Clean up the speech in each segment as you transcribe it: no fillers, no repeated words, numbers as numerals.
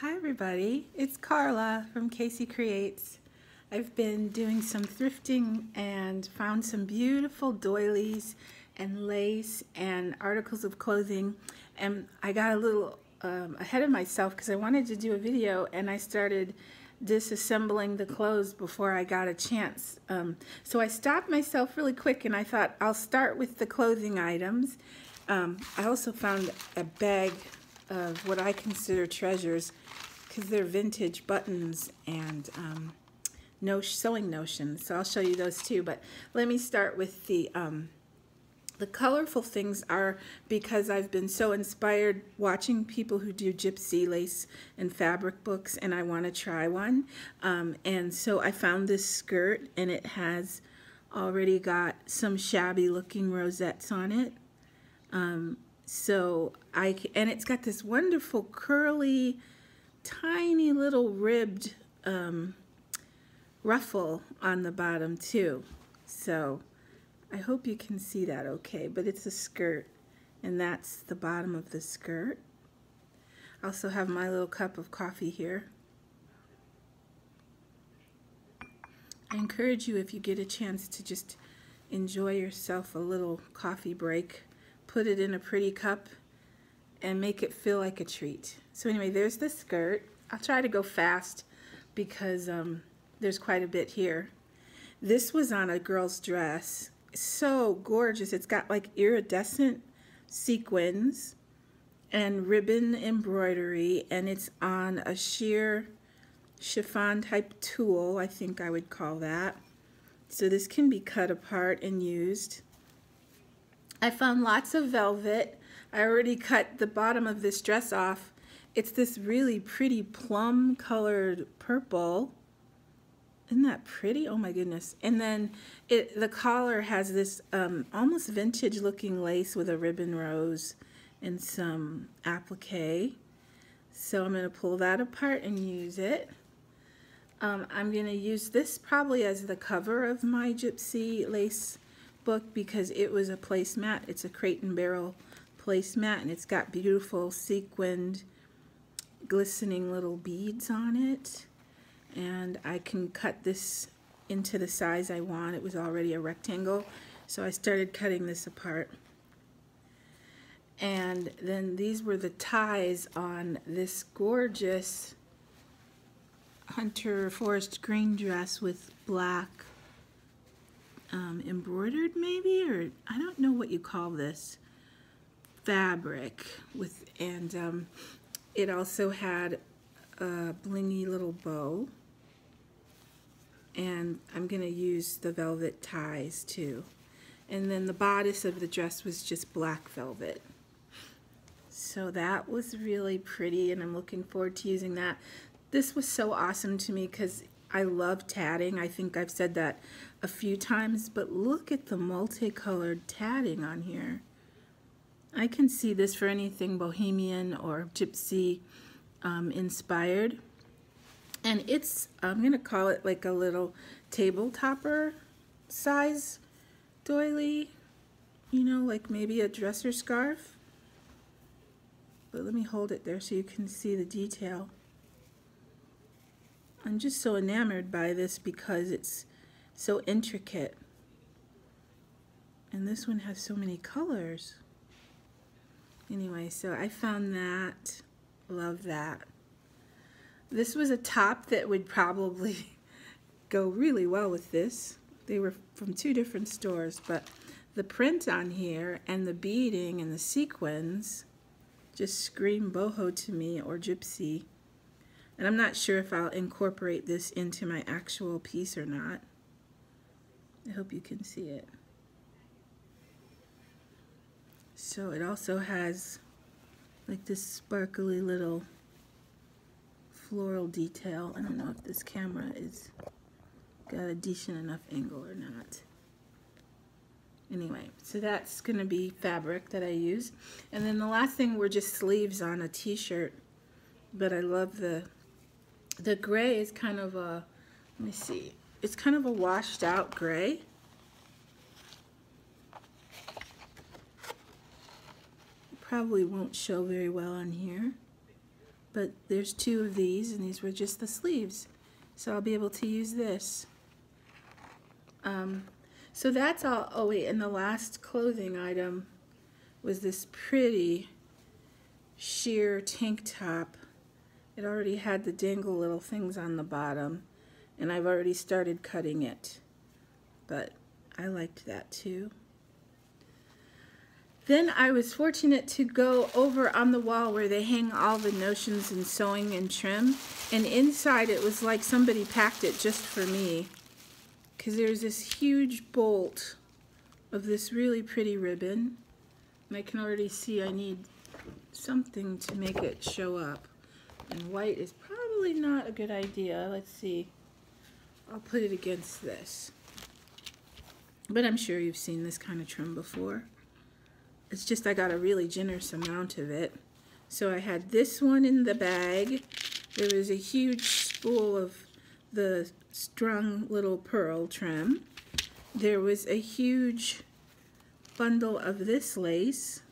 Hi everybody, it's Carla from Casey Creates. I've been doing some thrifting and found some beautiful doilies and lace and articles of clothing, and I got a little ahead of myself because I wanted to do a video and I started disassembling the clothes before I got a chance. So I stopped myself really quick and I thought I'll start with the clothing items. I also found a bag of what I consider treasures because they're vintage buttons and sewing notions. So I'll show you those too. But let me start with the colorful things are because I've been so inspired watching people who do gypsy lace and fabric books, and I want to try one. And so I found this skirt, and it has already got some shabby looking rosettes on it. And it's got this wonderful curly, tiny little ribbed ruffle on the bottom too. So I hope you can see that okay, but it's a skirt, and that's the bottom of the skirt. I also have my little cup of coffee here. I encourage you, if you get a chance, to just enjoy yourself a little coffee break. Put it in a pretty cup and make it feel like a treat. So anyway, there's the skirt. I'll try to go fast because there's quite a bit here. This was on a girl's dress. So gorgeous. It's got like iridescent sequins and ribbon embroidery, and it's on a sheer chiffon type tulle, I think I would call that. So this can be cut apart and used. I found lots of velvet. I already cut the bottom of this dress off. It's this really pretty plum colored purple. Isn't that pretty? Oh my goodness. And then the collar has this almost vintage looking lace with a ribbon rose and some applique. So I'm going to pull that apart and use it. I'm going to use this probably as the cover of my gypsy lace book because it was a placemat. It's a Crate and Barrel placemat, and it's got beautiful sequined glistening little beads on it. And I can cut this into the size I want. It was already a rectangle, so I started cutting this apart. And then these were the ties on this gorgeous Hunter Forest green dress with black embroidered, maybe, or I don't know what you call this fabric with, and it also had a blingy little bow, and I'm going to use the velvet ties too. And then the bodice of the dress was just black velvet. So that was really pretty, and I'm looking forward to using that. This was so awesome to me because I love tatting. I think I've said that a few times, but look at the multicolored tatting on here. I can see this for anything bohemian or gypsy inspired. And it's, I'm going to call it like a little table topper size doily, you know, like maybe a dresser scarf. But let me hold it there so you can see the detail. I'm just so enamored by this because it's so intricate. And this one has so many colors. Anyway, so I found that. Love that. This was a top that would probably go really well with this. They were from two different stores, but the print on here and the beading and the sequins just scream boho to me, or gypsy. And I'm not sure if I'll incorporate this into my actual piece or not. I hope you can see it. So it also has like this sparkly little floral detail. I don't know if this camera is got a decent enough angle or not. Anyway, so that's going to be fabric that I use. And then the last thing were just sleeves on a t-shirt. But I love the gray is kind of a, let me see, it's kind of a washed out gray. Probably won't show very well on here. but there's two of these, and these were just the sleeves. So I'll be able to use this. So that's all. Oh wait, and the last clothing item was this pretty sheer tank top. It already had the dangle little things on the bottom, and I've already started cutting it, but I liked that too. Then I was fortunate to go over on the wall where they hang all the notions in sewing and trim, and inside it was like somebody packed it just for me, because there's this huge bolt of this really pretty ribbon, and I can already see I need something to make it show up, and white is probably not a good idea. Let's see, I'll put it against this, but I'm sure you've seen this kind of trim before. It's just I got a really generous amount of it. So I had this one in the bag. There was a huge spool of the strung little pearl trim. There was a huge bundle of this lace.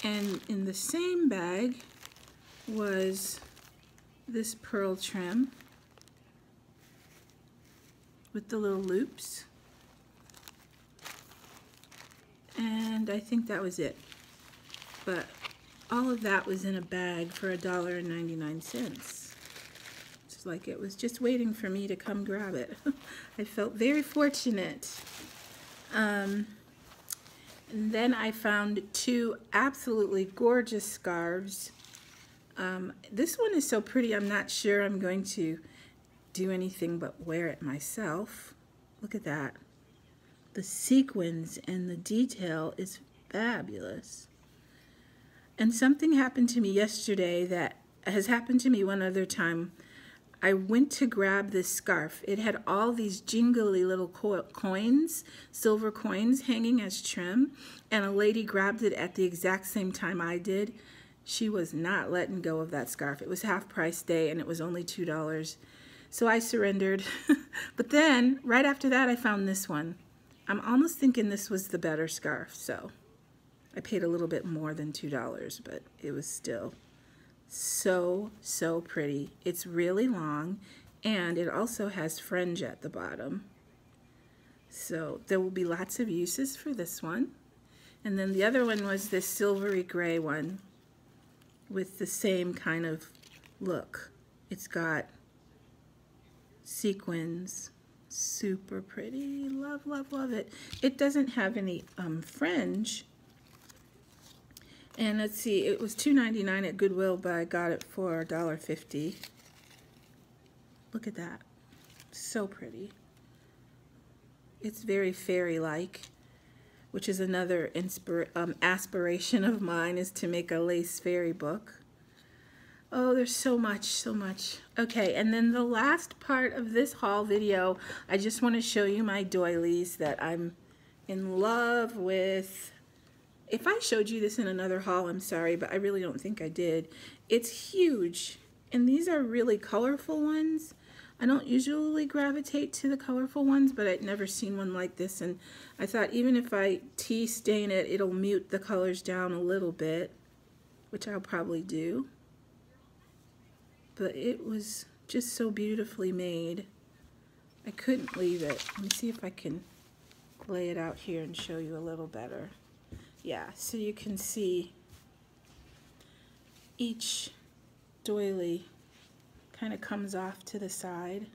And in the same bag was this pearl trim with the little loops. And I think that was it. But all of that was in a bag for $1.99. It's like it was just waiting for me to come grab it. I felt very fortunate. And then I found two absolutely gorgeous scarves. This one is so pretty, I'm not sure I'm going to do anything but wear it myself. Look at that. The sequins and the detail is fabulous. And something happened to me yesterday that has happened to me one other time. I went to grab this scarf. It had all these jingly little coins, silver coins, hanging as trim, and a lady grabbed it at the exact same time I did. She was not letting go of that scarf. It was half price day, and it was only $2. So I surrendered. But then, right after that, I found this one. I'm almost thinking this was the better scarf, so I paid a little bit more than $2, but it was still so pretty. It's really long, and it also has fringe at the bottom. So there will be lots of uses for this one. And then the other one was this silvery gray one with the same kind of look. It's got sequins. Super pretty. Love, love, love it. It doesn't have any fringe. And let's see, it was $2.99 at Goodwill, but I got it for $1.50. Look at that. So pretty. It's very fairy-like, which is another aspiration of mine, is to make a lace fairy book. Oh, there's so much, so much. Okay, and then the last part of this haul video, I just want to show you my doilies that I'm in love with. If I showed you this in another haul, I'm sorry, but I really don't think I did. It's huge, and these are really colorful ones. I don't usually gravitate to the colorful ones, but I'd never seen one like this, and I thought even if I tea stain it, it'll mute the colors down a little bit, which I'll probably do. But it was just so beautifully made. I couldn't leave it. Let me see if I can lay it out here and show you a little better. Yeah, so you can see each doily kind of comes off to the side.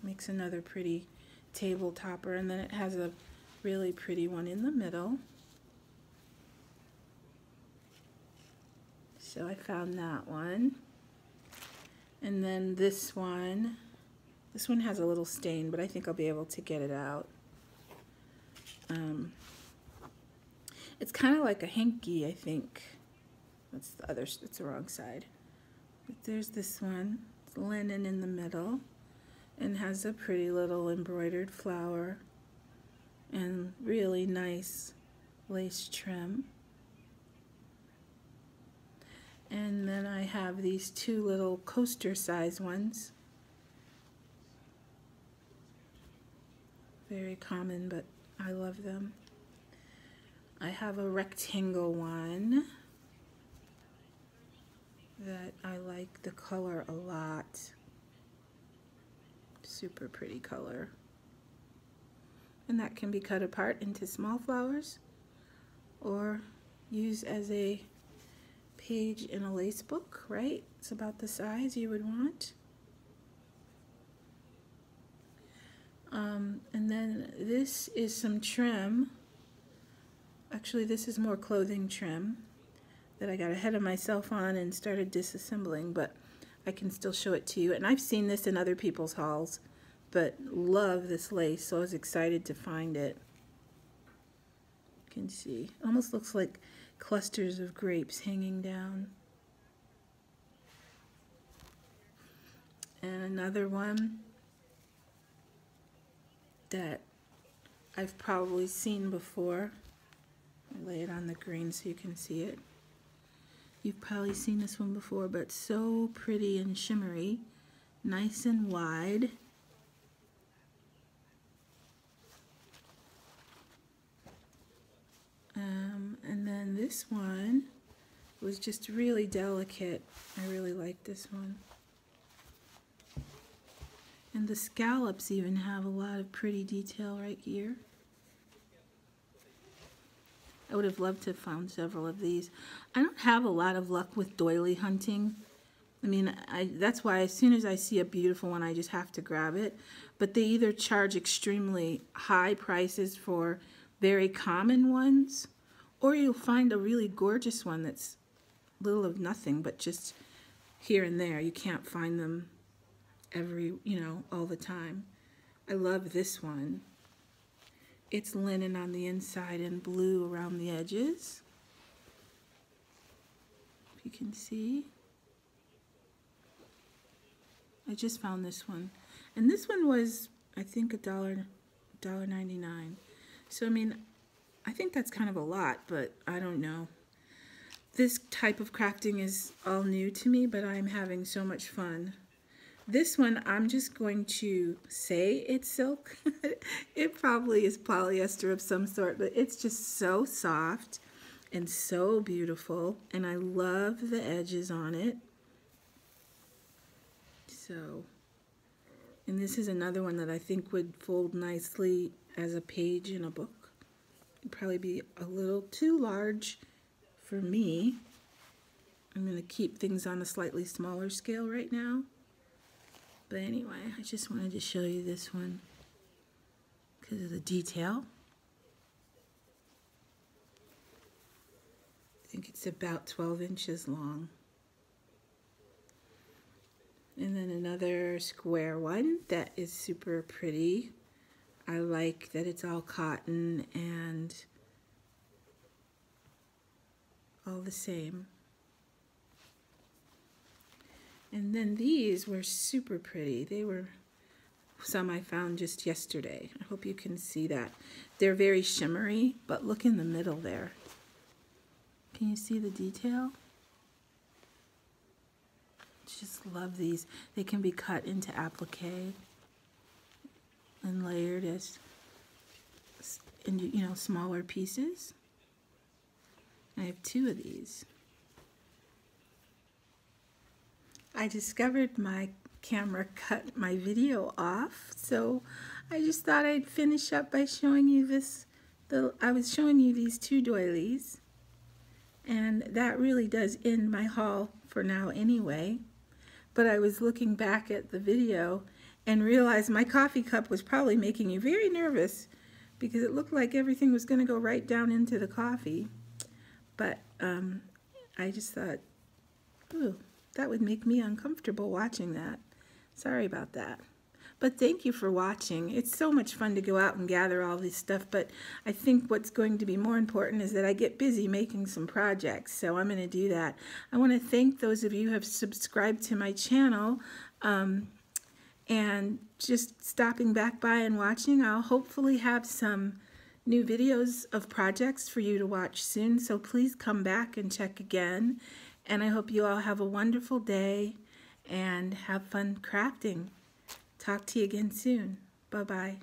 Makes another pretty table topper, and then it has a really pretty one in the middle. So I found that one. And then this one has a little stain, but I think I'll be able to get it out. It's kind of like a hanky, I think. That's the wrong side. But there's this one. It's linen in the middle and has a pretty little embroidered flower and really nice lace trim. And then I have these two little coaster size ones. Very common, but I love them. I have a rectangle one that I like the color a lot. Super pretty color. And that can be cut apart into small flowers or used as a page in a lace book, right? It's about the size you would want. And then this is some trim. Actually, this is more clothing trim that I got ahead of myself on and started disassembling, but I can still show it to you. And I've seen this in other people's hauls, but love this lace, so I was excited to find it. You can see, it almost looks like clusters of grapes hanging down. And another one that I've probably seen before. I'll lay it on the green so you can see it. You've probably seen this one before, but so pretty and shimmery, nice and wide. And then this one was just really delicate. I really like this one. And the scallops even have a lot of pretty detail right here. I would have loved to have found several of these. I don't have a lot of luck with doily hunting. I mean, that's why as soon as I see a beautiful one, I just have to grab it. But they either charge extremely high prices for very common ones, or you'll find a really gorgeous one that's little of nothing, but just here and there. You can't find them all the time. I love this one. It's linen on the inside and blue around the edges. If you can see. I just found this one. And this one was, I think, $1.99. So, I mean, I think that's kind of a lot, but I don't know. This type of crafting is all new to me, but I'm having so much fun. This one, I'm just going to say it's silk. It probably is polyester of some sort, but it's just so soft and so beautiful, and I love the edges on it. So, and this is another one that I think would fold nicely as a page in a book. It'd probably be a little too large for me. I'm going to keep things on a slightly smaller scale right now. But anyway, I just wanted to show you this one because of the detail. I think it's about 12 inches long. And then another square one that is super pretty. I like that it's all cotton and all the same. And then these were super pretty. They were some I found just yesterday. I hope you can see that. They're very shimmery, but look in the middle there. Can you see the detail? Just love these. They can be cut into applique and layered as in smaller pieces. I have 2 of these. I discovered my camera cut my video off, so I just thought I'd finish up by showing you this. I was showing you these 2 doilies, and that really does end my haul for now anyway. But I was looking back at the video and realized my coffee cup was probably making you very nervous because it looked like everything was going to go right down into the coffee. But I just thought, ooh, that would make me uncomfortable watching that. Sorry about that. But thank you for watching. It's so much fun to go out and gather all this stuff, but I think what's going to be more important is that I get busy making some projects, so I'm going to do that. I want to thank those of you who have subscribed to my channel and just stopping back by and watching. I'll hopefully have some new videos of projects for you to watch soon, so please come back and check again. And I hope you all have a wonderful day and have fun crafting. Talk to you again soon. Bye-bye.